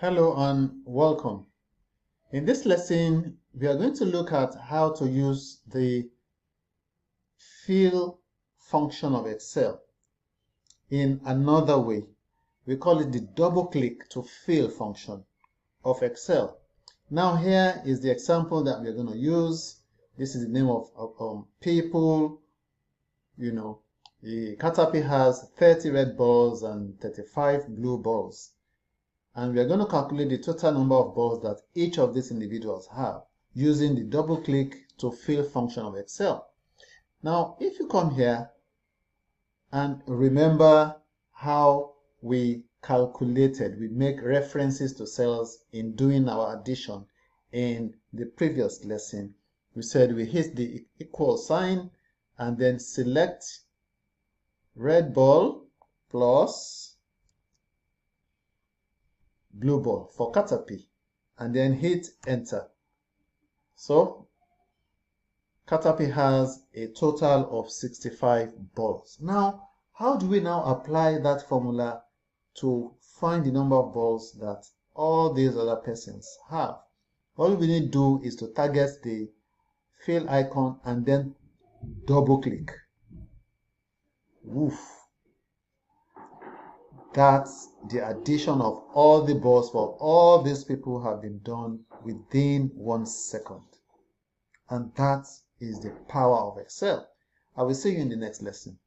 Hello and welcome. In this lesson, we are going to look at how to use the fill function of Excel in another way. We call it the double click to fill function of Excel. Now here is the example that we're going to use. This is the name of people. You know, the Caterpillar has 30 red balls and 35 blue balls. And we are going to calculate the total number of balls that each of these individuals have using the double click to fill function of Excel. Now, if you come here and remember how we calculated, we make references to cells in doing our addition in the previous lesson. We said we hit the equal sign and then select red ball plus blue ball for Caterpillar and then hit enter. So Caterpillar has a total of 65 balls. Now, how do we now apply that formula to find the number of balls that all these other persons have? All we need to do is to target the fill icon and then double click. Woof. That's the addition of all the balls for all these people have been done within 1 second. And that is the power of Excel. I will see you in the next lesson.